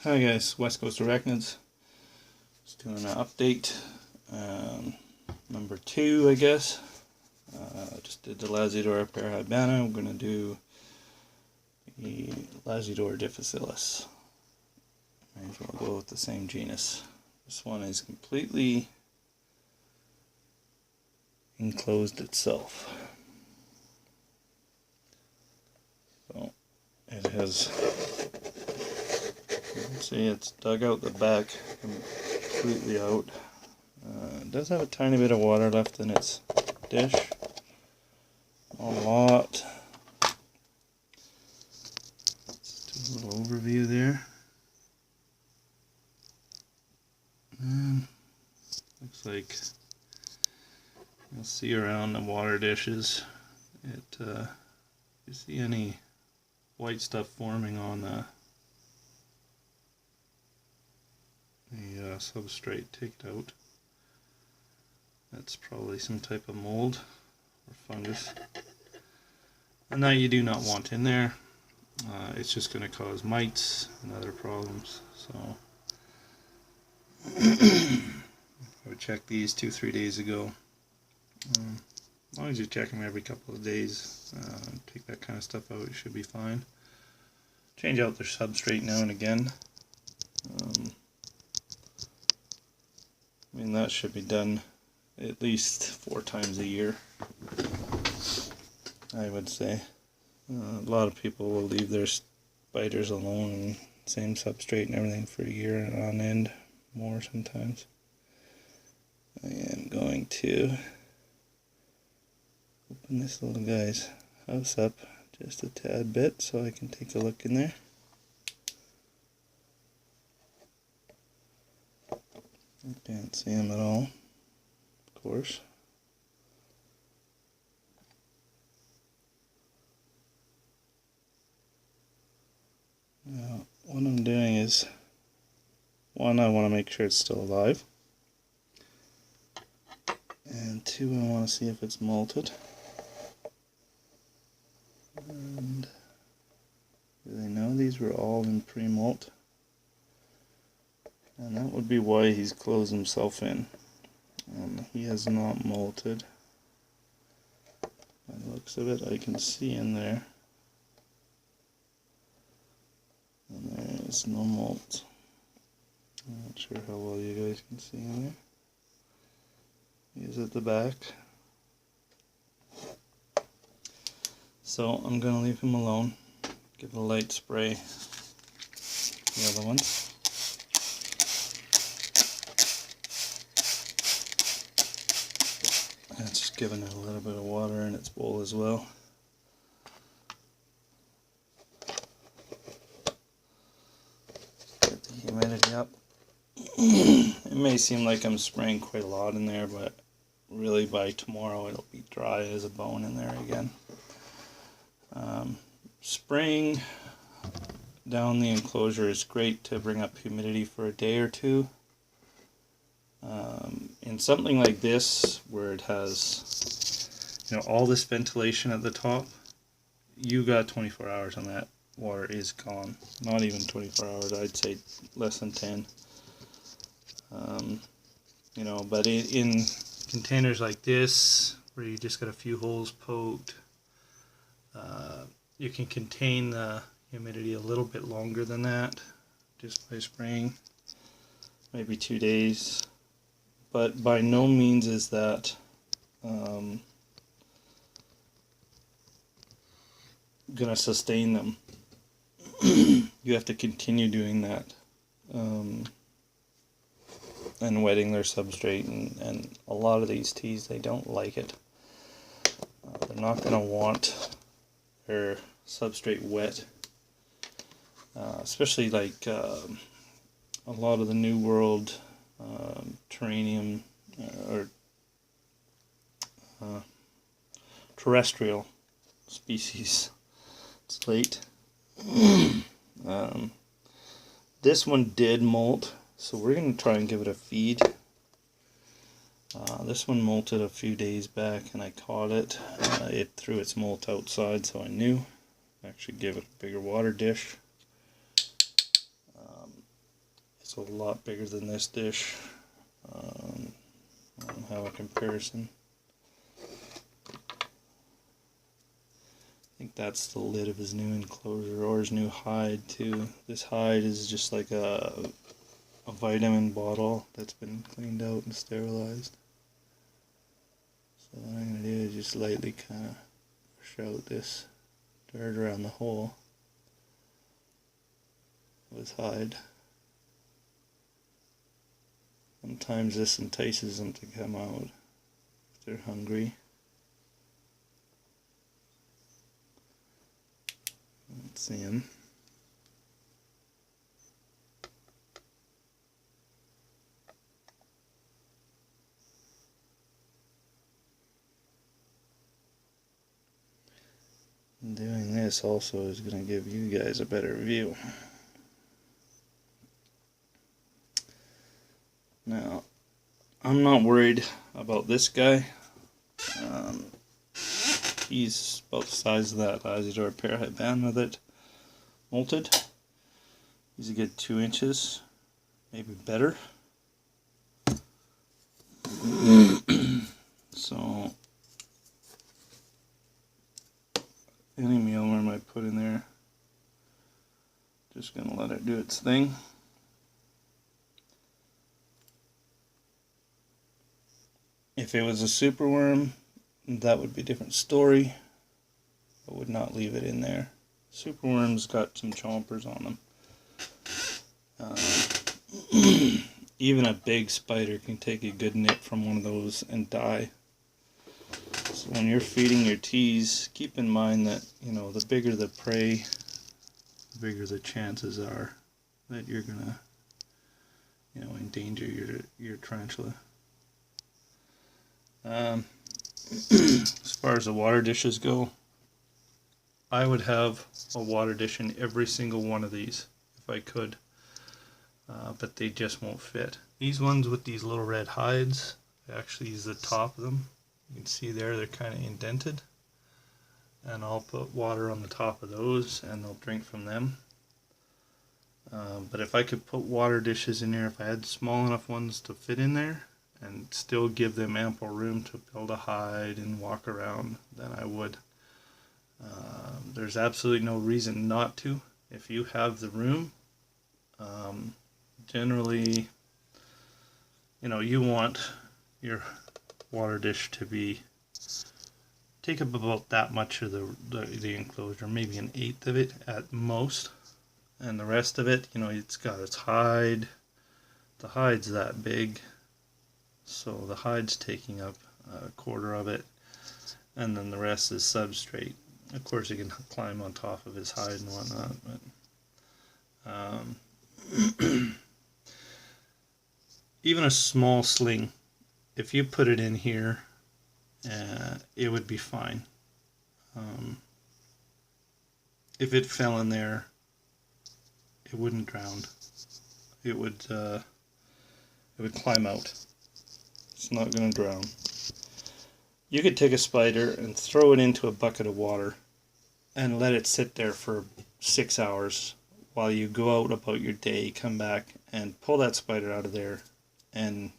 Hi guys, West Coast Arachnids. Just doing an update. Number 2, I guess. Just did the Lasiodora parahybana. I'm going to do the Lasiodora difficlis. Might as well go with the same genus. This one is completely enclosed itself. So it has, you can see it's dug out the back completely out. It does have a tiny bit of water left in its dish. A lot. Just a little overview there. And looks like you'll see around the water dishes. You see any white stuff forming on the substrate, take it out. That's probably some type of mold or fungus, and that you do not want in there. It's just going to cause mites and other problems. So I would check these 2-3 days ago. As long as you check them every couple of days, take that kind of stuff out, you should be fine. Change out their substrate now and again. I mean, that should be done at least 4 times a year, I would say. A lot of people will leave their spiders alone and same substrate and everything for a year on end, more sometimes. I am going to open this little guy's house up just a tad bit so I can take a look in there. I can't see him at all, of course. Now, what I'm doing is, one, I want to make sure it's still alive, and 2, I want to see if it's molted. And do they know these were all in pre-molt? And that would be why he's closed himself in. He has not molted. By the looks of it, I can see in there. And there is no molt. I'm not sure how well you guys can see in there. He is at the back. So I'm going to leave him alone. Give it a light spray. The other one. And it's just giving it a little bit of water in its bowl as well. Get the humidity up. It may seem like I'm spraying quite a lot in there, but really by tomorrow it'll be dry as a bone in there again. Spraying down the enclosure is great to bring up humidity for a day or two. In something like this, where it has, all this ventilation at the top, you got 24 hours and that water is gone. Not even 24 hours, I'd say less than 10. But in containers like this, where you just got a few holes poked, you can contain the humidity a little bit longer than that just by spraying, maybe 2 days. But by no means is that going to sustain them. You have to continue doing that and wetting their substrate, and a lot of these teas, they don't like it. They're not going to want their substrate wet, especially like a lot of the New World terrarium or terrestrial species slate. This one did molt, so we're going to try and give it a feed. This one molted a few days back and I caught it. It threw its molt outside, so I knew. I actually gave it a bigger water dish. a lot bigger than this dish. I don't have a comparison. I think that's the lid of his new enclosure, or his new hide too. This hide is just like a vitamin bottle that's been cleaned out and sterilized. So what I'm going to do is just lightly kind of push out this dirt around the hole of his hide. Sometimes this entices them to come out if they're hungry. Let's see him. Doing this also is going to give you guys a better view. Now, I'm not worried about this guy. He's about the size of that Lasiodora parahybana that molted. He's a good 2 inches, maybe better. So, any mealworm I put in there, just going to let it do its thing. If it was a superworm, that would be a different story. I would not leave it in there. Superworms got some chompers on them. Even a big spider can take a good nip from one of those and die. So when you're feeding your teas, keep in mind that, you know, the bigger the prey, the bigger the chances are that you're gonna, you know, endanger your tarantula. As far as the water dishes go, I would have a water dish in every single one of these if I could, but they just won't fit. These ones with these little red hides, I actually use the top of them. You can see there they're kind of indented, and I'll put water on the top of those and they'll drink from them. But if I could put water dishes in here, if I had small enough ones to fit in there and still give them ample room to build a hide and walk around, then I would. There's absolutely no reason not to if you have the room. Generally, you know, you want your water dish to be take up about that much of the enclosure, maybe an eighth of it at most, and the rest of it, you know, it's got its hide. The hide's that big, so the hide's taking up a quarter of it, and then the rest is substrate. Of course, you can climb on top of his hide and whatnot, but even a small sling, if you put it in here, it would be fine. If it fell in there, it wouldn't drown. It would climb out. It's not going to drown. You could take a spider and throw it into a bucket of water and let it sit there for 6 hours while you go out about your day, come back and pull that spider out of there, and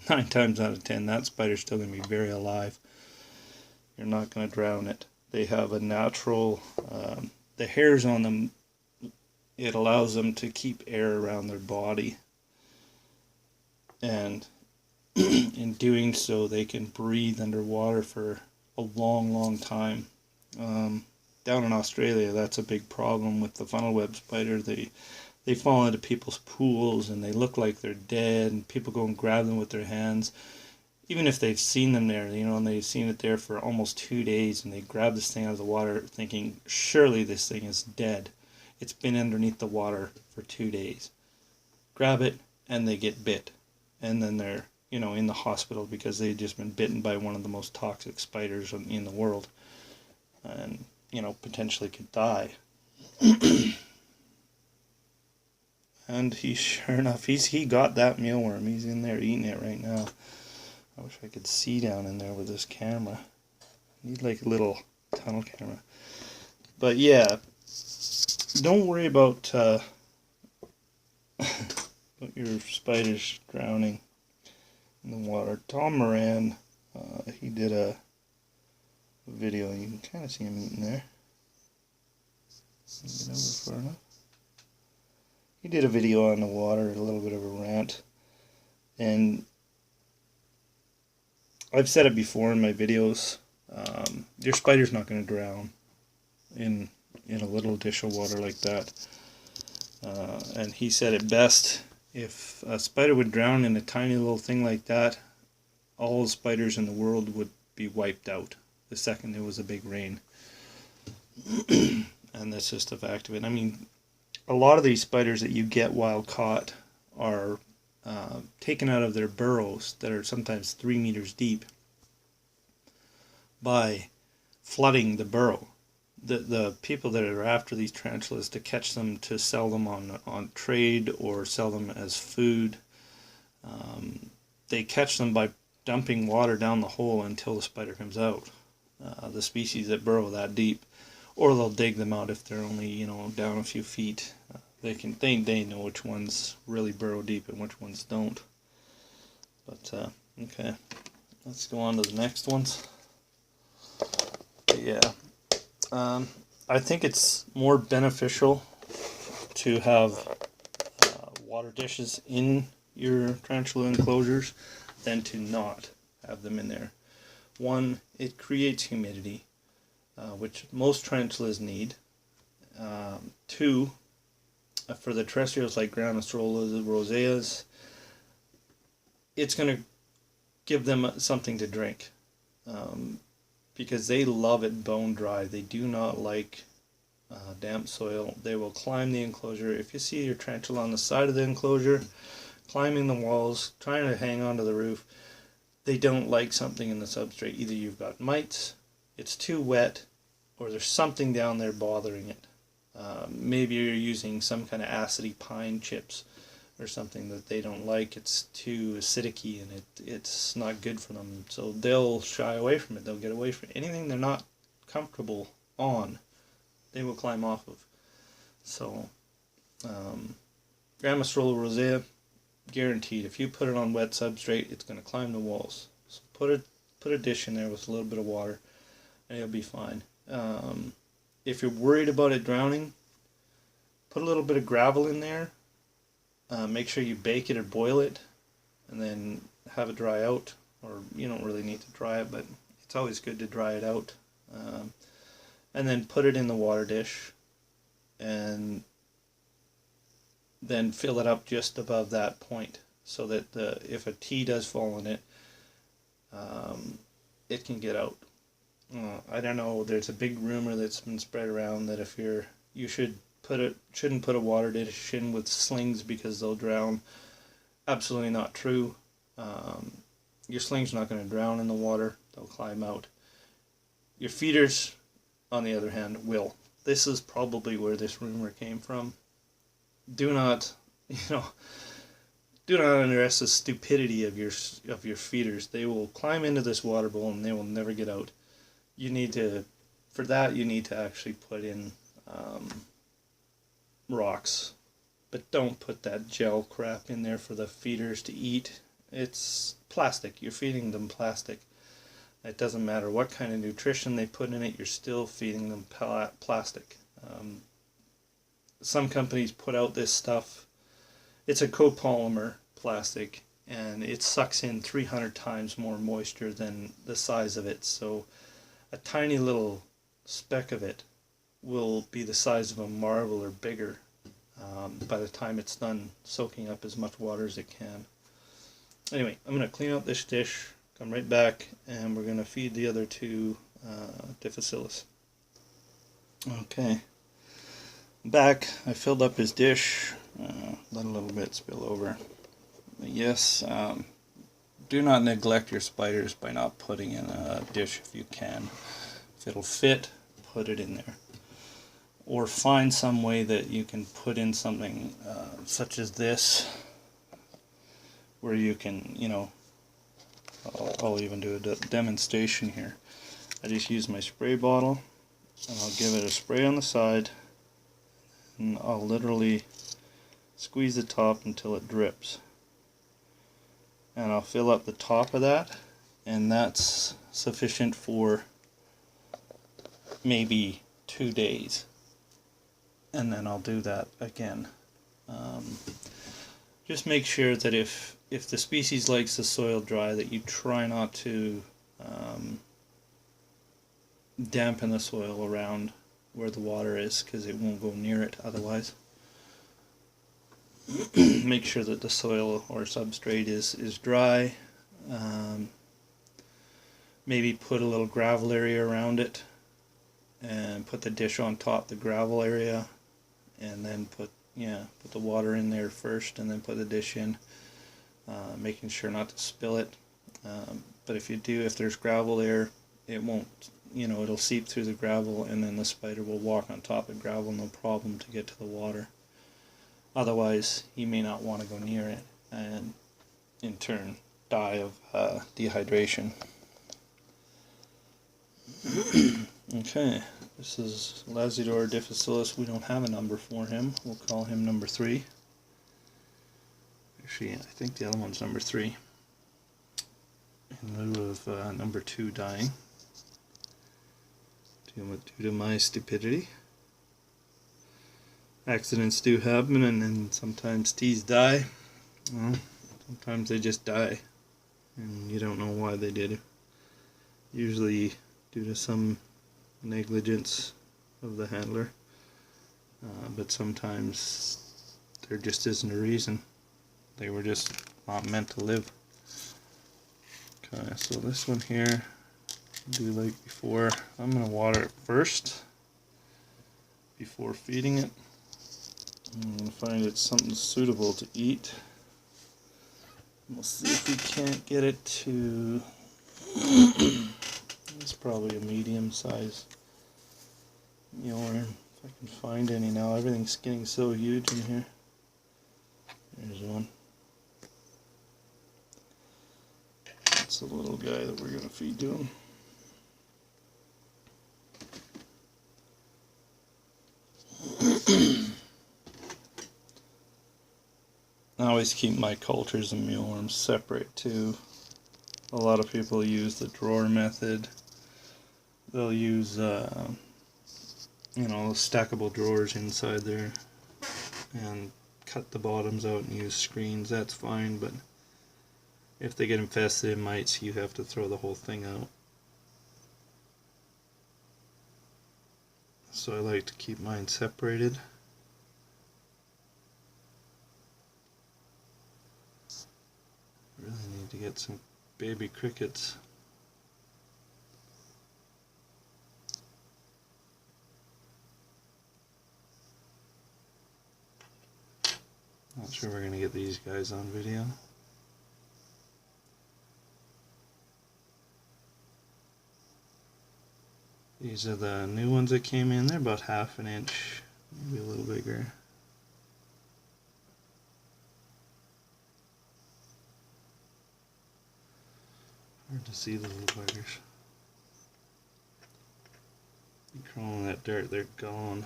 9 times out of 10 that spider's still going to be very alive. You're not going to drown it. They have a natural, the hairs on them, it allows them to keep air around their body, and in doing so they can breathe underwater for a long time. Down in Australia, that's a big problem with the funnel web spider. They fall into people's pools and they look like they're dead, and people go and grab them with their hands, even if they've seen them there, you know, and they've seen it there for almost 2 days, and they grab this thing out of the water thinking, surely this thing is dead. It's been underneath the water for 2 days. Grab it and they get bit, and then they're, you know, in the hospital because they've just been bitten by one of the most toxic spiders in the world, and, you know, potentially could die. And he, sure enough, he got that mealworm. He's in there eating it right now. I wish I could see down in there with this camera. I need like a little tunnel camera. But yeah, don't worry about about your spiders drowning in the water. Tom Moran, he did a video. You can kind of see him eating there. Get over far enough. He did a video on the water, a little bit of a rant, and I've said it before in my videos. Your spider's not going to drown in a little dish of water like that. And he said it best: if a spider would drown in a tiny little thing like that, all the spiders in the world would be wiped out the second there was a big rain. And that's just a fact of it. I mean, a lot of these spiders that you get wild caught are taken out of their burrows that are sometimes 3 meters deep by flooding the burrow. The people that are after these tarantulas to catch them, to sell them on trade or sell them as food, they catch them by dumping water down the hole until the spider comes out. The species that burrow that deep, or they'll dig them out if they're only down a few feet. They know which ones really burrow deep and which ones don't. But okay, let's go on to the next ones. But yeah. I think it's more beneficial to have water dishes in your tarantula enclosures than to not have them in there. One, it creates humidity, which most tarantulas need. Two, for the terrestrials like Grammostolas, roseas, it's going to give them something to drink. Because they love it bone dry. They do not like damp soil. They will climb the enclosure. If you see your tarantula on the side of the enclosure, climbing the walls, trying to hang onto the roof, they don't like something in the substrate. Either you've got mites, it's too wet, or there's something down there bothering it. Maybe you're using some kind of acidy pine chips or something that they don't like. It's too acidic-y and it's not good for them. So they'll shy away from it. They'll get away from it. Anything they're not comfortable on, they will climb off of. So Grammostola rosea, guaranteed. If you put it on wet substrate, it's going to climb the walls. So put a dish in there with a little bit of water, and it'll be fine. If you're worried about it drowning, put a little bit of gravel in there. Make sure you bake it or boil it, and then have it dry out. Or you don't really need to dry it, but it's always good to dry it out. And then put it in the water dish, and then fill it up just above that point, so that if a tea does fall in it, it can get out. I don't know. There's a big rumor that's been spread around that if you shouldn't put a water dish in with slings because they'll drown. Absolutely not true. Your sling's not going to drown in the water. They'll climb out. Your feeders, on the other hand, will. This is probably where this rumor came from. Do not underestimate the stupidity of your feeders. They will climb into this water bowl and they will never get out. For that you need to actually put in rocks, but don't put that gel crap in there for the feeders to eat. It's plastic. You're feeding them plastic. It doesn't matter what kind of nutrition they put in it, you're still feeding them plastic. Some companies put out this stuff. It's a copolymer plastic, and it sucks in 300 times more moisture than the size of it. So a tiny little speck of it will be the size of a marble or bigger by the time it's done soaking up as much water as it can. Anyway, I'm going to clean out this dish, come right back, and we're going to feed the other two difficilus. Okay, back. I filled up his dish, let a little bit spill over. But yes, do not neglect your spiders by not putting in a dish if you can. If it'll fit, put it in there. Or find some way that you can put in something such as this, where you can, I'll even do a demonstration here. I just use my spray bottle, and I'll give it a spray on the side, and I'll literally squeeze the top until it drips. And I'll fill up the top of that, and that's sufficient for maybe 2 days. And then I'll do that again. Just make sure that if the species likes the soil dry, that you try not to dampen the soil around where the water is, because it won't go near it otherwise. Make sure that the soil or substrate is dry. Maybe put a little gravel area around it and put the dish on top of the gravel area, and then put the water in there first and then put the dish in, making sure not to spill it. But if there's gravel there, it won't, it'll seep through the gravel, and then the spider will walk on top of gravel, no problem, to get to the water. Otherwise, you may not want to go near it, and in turn die of dehydration. Okay, this is Lasiodora difficlis. We don't have a number for him. We'll call him number 3. Actually, I think the other one's number 3, in lieu of number 2 dying due to my stupidity. Accidents do happen, and then sometimes teas die. Well, sometimes they just die, and you don't know why they did. Usually due to some negligence of the handler, but sometimes there just isn't a reason. They were just not meant to live. Okay, so this one here, do like before. I'm going to water it first before feeding it. I'm going to find it something suitable to eat. We'll see if we can't get it to... It's probably a medium size mealworm, if I can find any now. Everything's getting so huge in here. There's one. That's the little guy that we're going to feed to him. I always keep my cultures and mealworms separate too. A lot of people use the drawer method. They'll use stackable drawers inside there and cut the bottoms out and use screens. That's fine, but if they get infested in mites, you have to throw the whole thing out. So I like to keep mine separated. Really need to get some baby crickets. Not sure we're going to get these guys on video. These are the new ones that came in. They're about 1/2 inch, maybe a little bigger. Hard to see the little buggers. You crawl in that dirt, they're gone.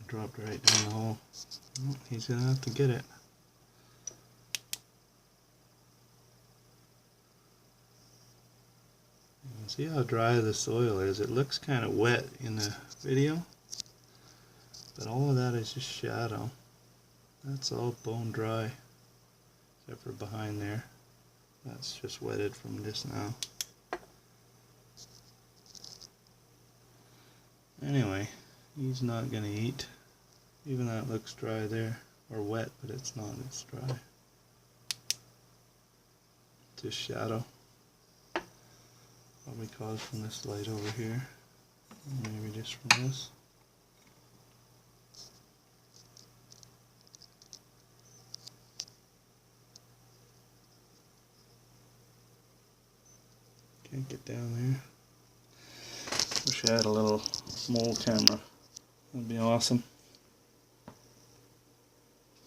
Dropped right down the hole. Oh, he's gonna have to get it. You can see how dry the soil is. It looks kind of wet in the video, but all of that is just shadow. That's all bone dry, except for behind there. That's just wetted from just now. Anyway, he's not gonna eat. Even that looks dry there, or wet, but it's not, it's dry. Just shadow. Probably caused from this light over here. Maybe just from this. Can't get down there. Wish I had a little mole camera. That'd be awesome.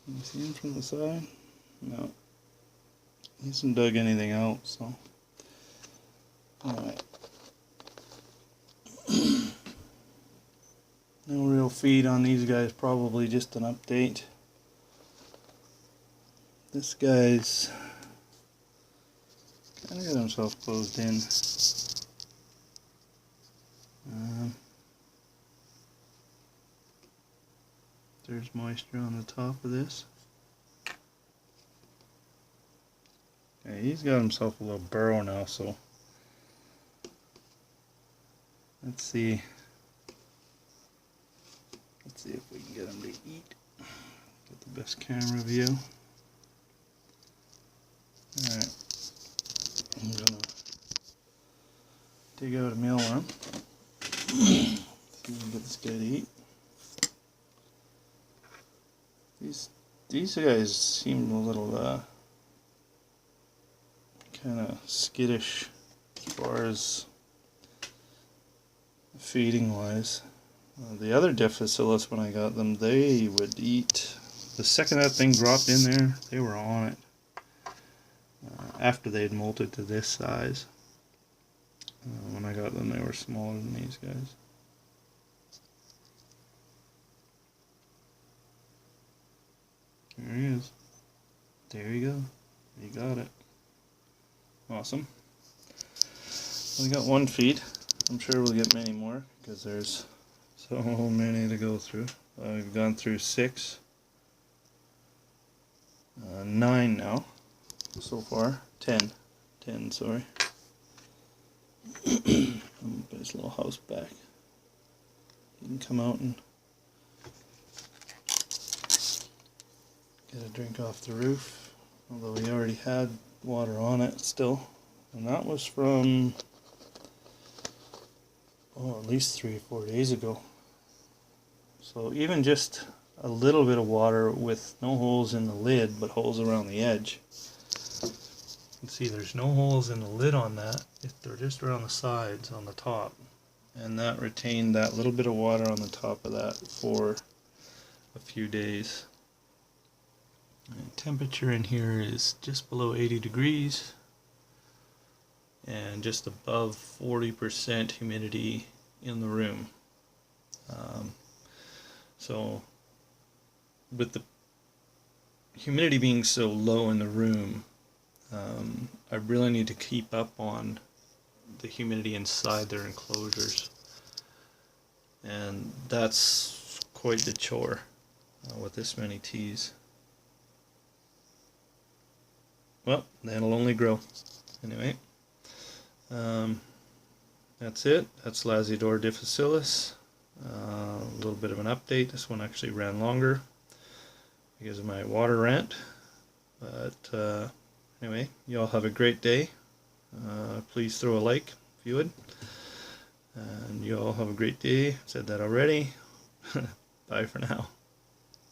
Can you see him from the side? No. He hasn't dug anything out, so. Alright. No real feed on these guys, probably just an update. This guy's kind of got himself closed in. There's moisture on the top of this. Okay, he's got himself a little burrow now, so let's see if we can get him to eat. Get the best camera view. Alright, I'm gonna dig out a mealworm. See if we can get this guy to eat. These guys seem a little kind of skittish as far as feeding wise. The other difficlis, when I got them, they would eat. The second that thing dropped in there, they were on it. After they had molted to this size. When I got them, they were smaller than these guys. There he is. There you go. You got it. Awesome. We got one feed. I'm sure we'll get many more because there's so many to go through. I've gone through 6. 9 now so far. 10. 10, sorry. I'm gonna put his little house back. He can come out and get a drink off the roof, although he already had water on it still, and that was from at least 3 or 4 days ago. So even just a little bit of water with no holes in the lid but holes around the edge. You can see there's no holes in the lid on that, they're just around the sides on the top, and that retained that little bit of water on the top of that for a few days. The temperature in here is just below 80 degrees and just above 40% humidity in the room. So with the humidity being so low in the room, I really need to keep up on the humidity inside their enclosures, and that's quite the chore with this many teas. Well, that'll only grow. Anyway, that's it. That's Lasiodora difficlis. A little bit of an update. This one actually ran longer because of my water rant. But anyway, you all have a great day. Please throw a like if you would. And you all have a great day. Said that already. Bye for now.